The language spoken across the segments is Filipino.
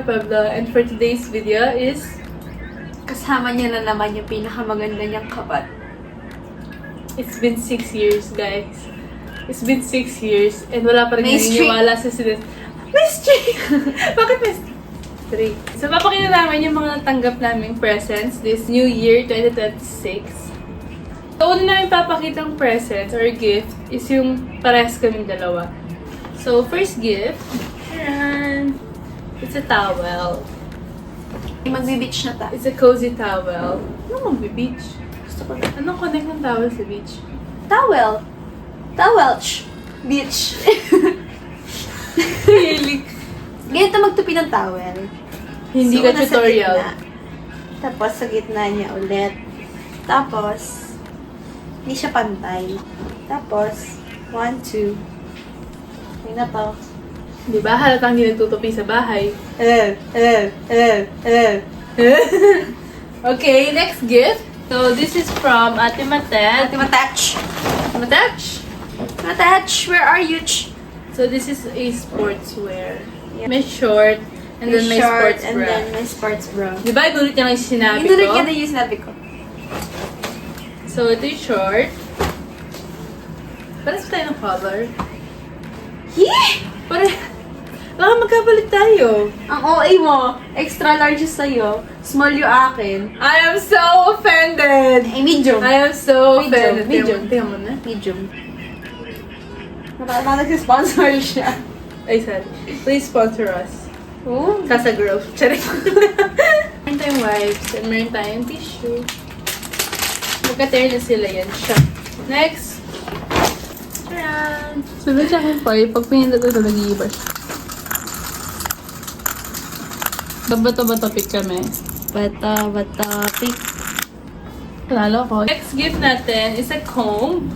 Pueblo, and for today's video is Kasama niya na naman yung pinakamaganda niyang kabat. it's been 6 years, guys. It's been 6 years, and wala pa rin May streak. naniniwala sa students. May streak! Bakit may streak? So, papakita namin yung mga natanggap naming presents this new year, 2026. So, una namin papakitang presents or gift is yung parehas kaming dalawa. So, first gift, ayan, it's a towel. Magbe-beach na ta. It's a cozy towel. Ano magbe-beach? Gusto ko na. Anong connect ng towel sa beach? Towel. Towel. Beach. Hilig. Ganito magtupi ng towel. Hindi ka nasa tutorial. gitna. Tapos sa gitna niya ulit. Tapos, hindi siya pantay. Tapos, 1, 2. Ayun na to. Di ba? Halatang hindi nagtutupi sa bahay. Okay, next gift. So, this is from Ate Matet. Ate Matach. Matach! Matach, where are you? So, this is a sportswear. Yeah. May short, and then may short, sports and bra. then may sports bra. Di ba? Inulit niya lang yung sinabi ko. Inulit niya na yung sinabi ko. So, ito yung short. Pares pa tayo ng color. Pare, baka magkabalit tayo. Ang OA mo, extra large sa'yo, small yung akin. I am so offended! Eh, medium. I am so Medium, offended. medium. Tingnan mo na. Medium. Parang nag-sponsor siya. Ay, sorry. Please sponsor us. Oh. Casa Girl. Charik. Meron tayong wipes and meron tayong tissue. Magka-tear na sila yan siya. Next. Ayan. Sunod siya kung pag pinindot ito, nag-iiba siya. Bato-bato pick kami. Bata, pick. Panalo ko. Next gift natin is a comb.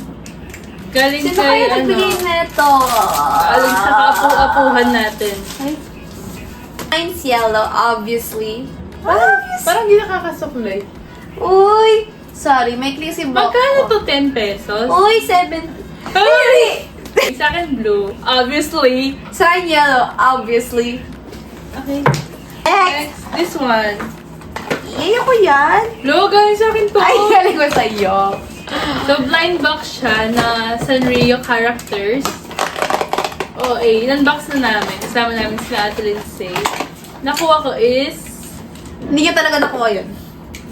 Galing Sino kay, kaya nagbigay neto? galing sa kapu-apuhan natin. Ay. Mine's yellow, obviously. Parang hindi nakakasuklay. Uy! Sorry, may klase box. Magkano to? 10 pesos? Uy, 7. Ay! Sa akin blue. Obviously. Sa akin yellow, obviously. Okay. Next! Next, this one. Ayoko yan. Blue, galing sa akin to. Ay, galing ko sa'yo. So, blind box siya na Sanrio characters. In-unbox na namin. Kasama namin sila Ate Lindsay. Nakuha ko is... Hindi niya talaga nakuha yun.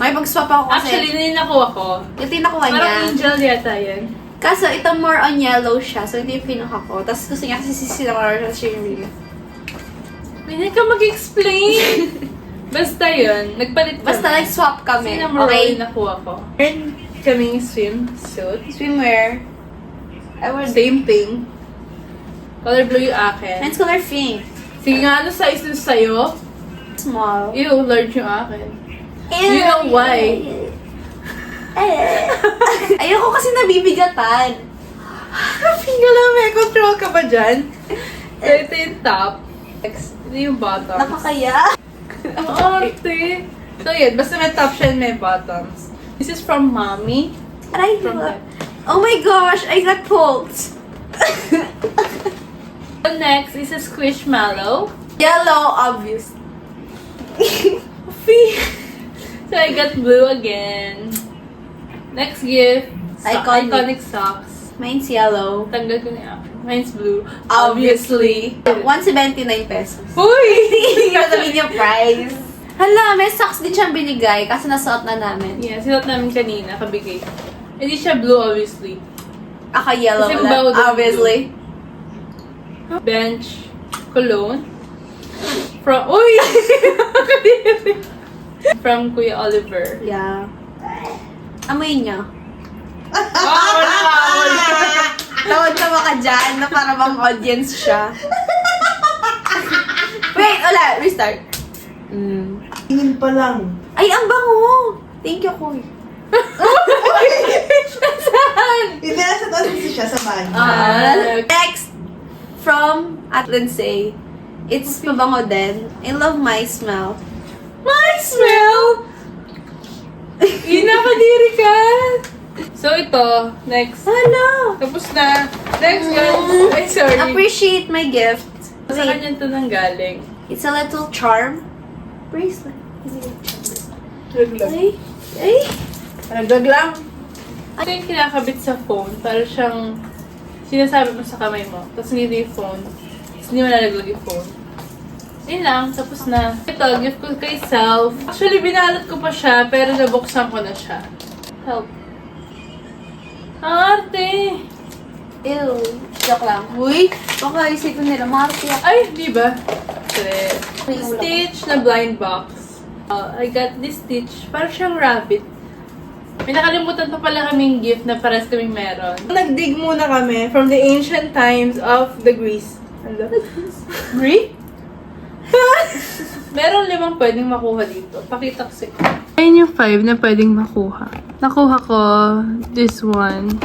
May pag-swap ako kasi. Actually, yun yung nakuha ko. Ito yung nakuha niya. Parang angel yata yan. Kaso, ito more on yellow siya. So, ito yung pinuha ko. Tapos gusto niya kasi siya yung real. Hindi ka mag-explain. Basta yun. Nagpalit kami. Basta nag-swap kami. Kasi number Okay? one nakuha ko. Meron kaming swimsuit. Swimwear. I would... Same thing. Color blue yung akin. Mine's color pink. Sige nga, ano size yung sa'yo? Small. Ew, large yung akin. You know why? Ayoko kasi nabibigatan. Tingnan lang, may control ka ba dyan? So, ito yung top. Next, ito yung bottom. Nakakaya. Ang arte. So, yan. Basta may top siya and may bottoms. This is from Mommy. Aray, From diba? the... Oh my gosh, I got poked. So, next is a Squishmallow. Yellow, obvious. So, I got blue again. Next gift. Iconic. socks. Mine's yellow. Tanggal ko na yung akin. Mine's blue. Obviously. 179 pesos. Uy! Hindi ko sabihin yung price. Hala, may socks din siyang binigay kasi nasuot na namin. Yeah, sinuot namin kanina, kabigay. Hindi siya blue, obviously. Aka yellow Kasi ulit, bago din obviously. Bench. Cologne. From... Uy! From Kuya Oliver. Yeah. Amoy niya. Bawal! Tawa-tawa ka dyan na para bang audience siya. Wait, ulit. Restart. Tingin pa lang. Ay, ang bango! Thank you, Kuy. Saan? Hindi nasa doon siya sa banyo. Next, from at Lindsay. It's mabango din. I love my smell. My smell! Nakadiri ka! So, ito. Next. Ano? Tapos na. Next, guys. Ay, sorry. Appreciate my gift. Sa kanya ito nang galing. It's a little charm. Bracelet. Laglag. Ay! Ay! Nagdag lang. Ito yung kinakabit sa phone. Para siyang sinasabi mo sa kamay mo. Tapos hindi yung phone. Tapos hindi mo nalaglag yung phone. Yun lang. Tapos na. Ito, gift ko kay self. Actually, binalot ko pa siya. Pero nabuksan ko na siya. Help. Ang arte! Ew. Joke lang. Uy! Baka isipin nila, Marty ako. Ay, di ba? Stitch na blind box. I got this Stitch. Parang siyang rabbit. May nakalimutan pa pala kaming gift na pares kaming meron. Nag-dig muna kami from the ancient times of the Greece. Ano? Greece? Meron 5 pwedeng makuha dito. Pakita ko sa'yo. Ayun yung 5 na pwedeng makuha. Nakuha ko this one.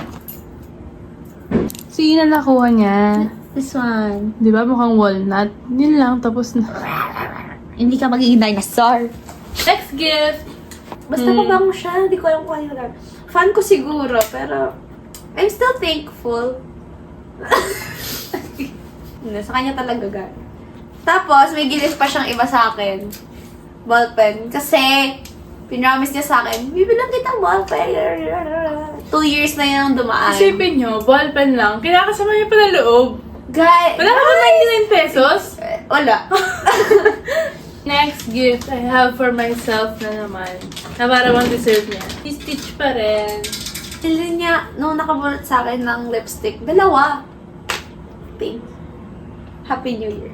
Sige na nakuha niya. This one. Di ba mukhang walnut? Yun lang, tapos na. Hindi ka magiging dinosaur. Next gift! Basta pabango siya. Hindi ko alam kung ano lang. Fan ko siguro, pero I'm still thankful. Hindi, sa kanya talaga gan. Tapos, may gilis pa siyang iba sa akin. Ballpen. Kasi, pinromise niya sa akin, bibilang kitang ballpen. 2 years na yung dumaan. Isipin nyo, ballpen lang. Kinakasama niya pa na loob. Guys! Wala ka ba 99 pesos? Wala. Next gift I have for myself na naman. Na para bang deserve niya. I-stitch pa rin. Hindi niya, nung nakabunot sa akin ng lipstick, 2. Thanks. Happy New Year.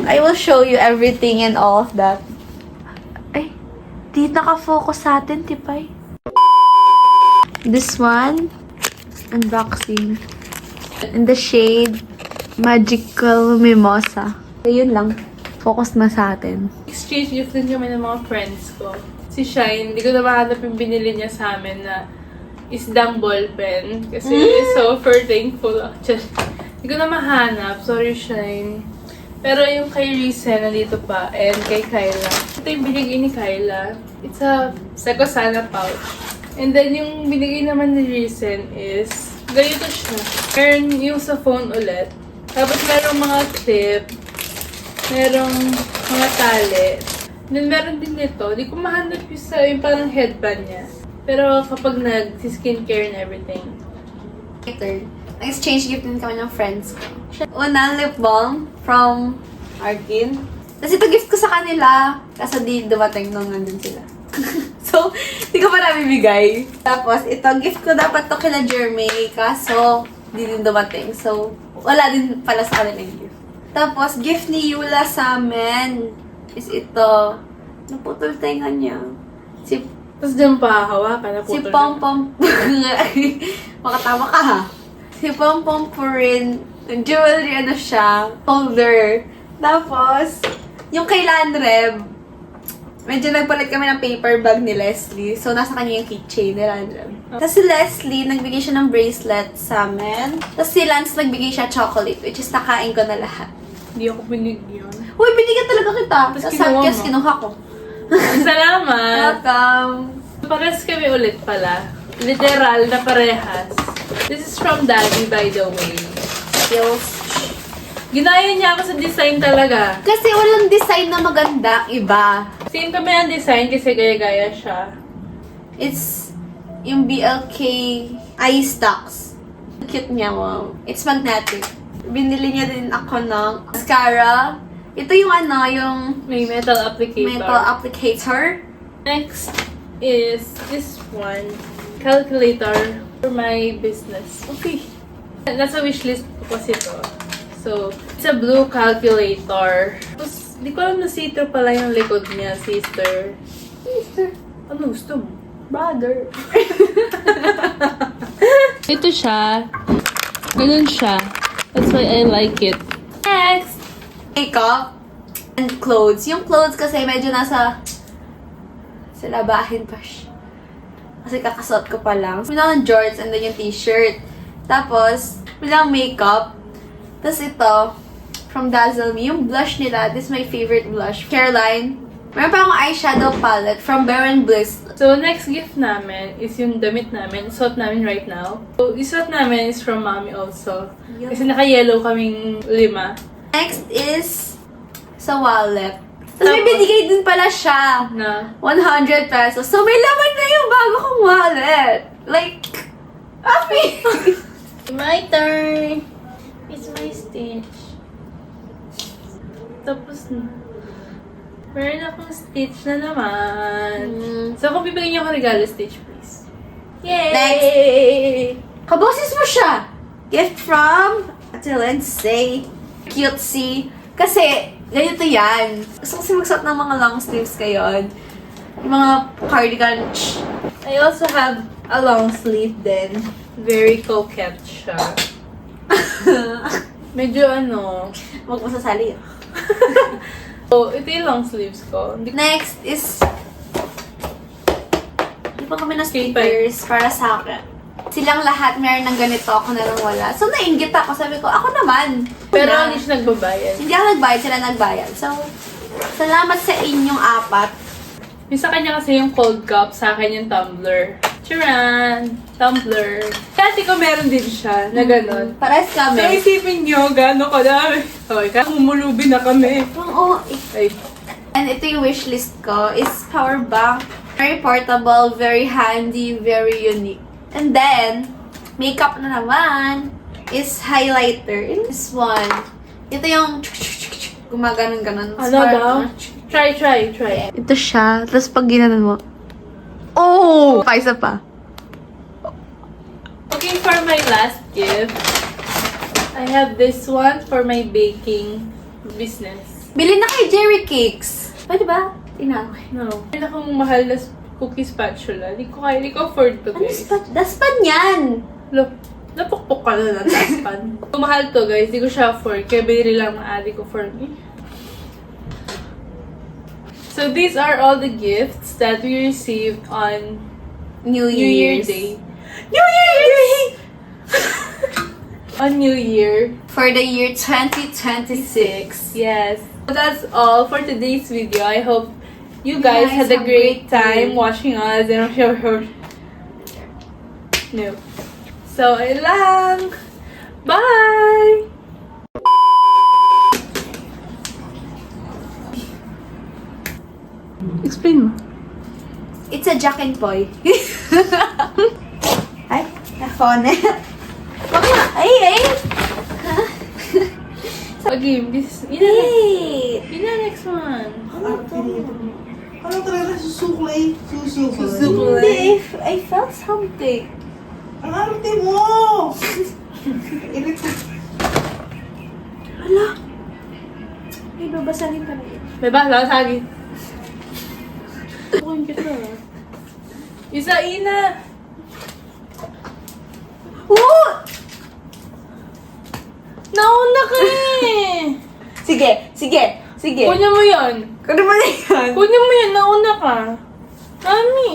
I will show you everything and all of that. Ay, di nakafocus sa atin, Tipay. This one, unboxing. In the shade, Magical Mimosa. Ayun lang. Focus na sa atin. Exchange gift din kami ng mga friends ko. Si Shine, hindi ko na mahanap yung binili niya sa amin na isdang ballpen. Kasi super thankful. Hindi ko na mahanap. Sorry, Shine. Pero yung kay Risen, nandito pa. And kay Kyla. Ito yung binigay ni Kyla. It's a Secosana pouch. And then yung binigay naman ni Risen is ganito siya. Meron yung sa phone ulit. Tapos merong mga clip. Merong mga tali. Then meron din dito. Di ko mahanap yung parang headband niya. Pero kapag nag-skincare and everything. Later, nag-exchange gift din kami ng friends ko. Una, lip balm from Arkin. Tapos ito gift ko sa kanila. Kaso di dumating nung nandun sila. So, di ko pa nabibigay. Tapos, ito, gift ko dapat to kila Jeremy. Kaso, di din dumating. So, wala din pala sa kanila yung gift. Tapos, gift ni Yula sa amin is ito. Naputol tenga niya. Tapos dyan pa hawakan na Si putol. Pom Pom... Makatawa ka ha. Si Pom Pom Purin, jewelry ano siya, holder. Tapos, yung kay Lanreb, medyo nagpalit kami ng paper bag ni Leslie. So, nasa kanya yung keychain ni Lanreb. Tapos si Leslie, nagbigay siya ng bracelet sa amin. Tapos si Lance, nagbigay siya chocolate, which is nakain ko na lahat. Hindi ako binigyan. Uy, binigyan talaga kita. Tapos Tapos kinuha Sadkes, mo. kinuha ko. Salamat! Welcome. Pares kami ulit pala. Literal na parehas. This is from Daddy, by the way. Skills. Ginaya niya ako sa design talaga. Kasi walang design na maganda, iba. Same kami ang design kasi gaya-gaya siya. It's yung BLK eye stocks. Cute niya, wow. It's magnetic. Binili niya din ako ng mascara. Ito yung ano, yung May metal applicator. metal applicator. Next is this one. Calculator for my business. Okay. Nasa wishlist ko kasi to. So, it's a blue calculator. Tapos, di ko alam na see-through pala yung likod niya, sister. Sister. Ano gusto mo? Brother. Ito siya. Ganun siya. That's why I like it. Next! Makeup and clothes. Yung clothes kasi medyo nasa labahin pa siya. Kasi kakasuot ko pa lang. Bilang ng shorts and then yung t-shirt. Tapos, bilang makeup. Tapos ito, from Dazzle Me. Yung blush nila, this is my favorite blush. Caroline. Meron pa akong eyeshadow palette from Baron Bliss. So, next gift namin is yung damit namin. Suot namin right now. So, isuot namin is from Mommy also. Kasi naka-yellow kaming 5. Next is sa wallet. Tapos may Tapos? binigay din pala siya. Na? 100 pesos. So, may laman na yung bago kong wallet. Like, happy! My turn! It's my stitch. Tapos na. Meron akong stitch na naman. So, kung bibigyan niyo ako regalo, stitch please. Yay! Kaboses mo siya! Gift from Ate Lindsay. Cutesy. Kasi, ganito yan. Gusto ko kasi magsuot ng mga long sleeves ngayon. Yung mga cardigan. I also have a long sleeve din. Very coquette siya. Medyo ano. Huwag mo sasali. So, ito yung long sleeves ko. Next is... Hindi pa kami ng Skate stickers para sa akin. Silang lahat meron ng ganito, ako na lang wala. So, nainggit ako. Sabi ko, ako naman. Pero Na. hindi siya nagbabayad. Hindi ako nagbayad, sila nagbayad. So, salamat sa inyong apat. Yung sa kanya kasi yung cold cup, sa akin yung tumbler. Charan! Tumbler. Kasi ko meron din siya na ganun. Pares So, kami. isipin nyo, gano'n kadami. Okay, kaya humulubi na kami. Oo. Ay, And ito yung wishlist ko is power bank. Very portable, very handy, very unique. And then, makeup na naman is highlighter. In this one, ito yung gumaganon-ganon. ano daw? Try. Ito siya. Tapos pag ginanon mo, oh! Paisa pa. Okay, for my last gift, I have this one for my baking business. Bili na kay Jerry Cakes. Pwede ba? Tingnan ko. No. Meron akong mahal na cookie spatula. Hindi ko afford to, Ano guys. daspan yan? Look, napukpok ka na ng taspan. Kung mahal to, guys, di ko siya afford. Kaya binili lang ng ate ko for me. So, these are all the gifts that we received on New New Year Year's Day. New Year Day! On New Year. For the year 2026. Yes. So that's all for today's video. I hope you guys guys had a have great great day. time watching us and I'm sure. No. So, ayun lang. Bye! Explain mo. It's a Jack and Poy. Ay, phone. Wag na. Ay! Okay, this, Wait! yun na next one. Ano talaga? Susuklay. Hindi, I felt something. Ang arte mo! Hala. May babasahin pa na yun. May bala sa akin. Tukuin kita. Isa, ina! Oo! Nauna ka eh! Sige. Kunin mo yun! Kunin mo na yan. Kunin mo yun, nauna ka. Mami!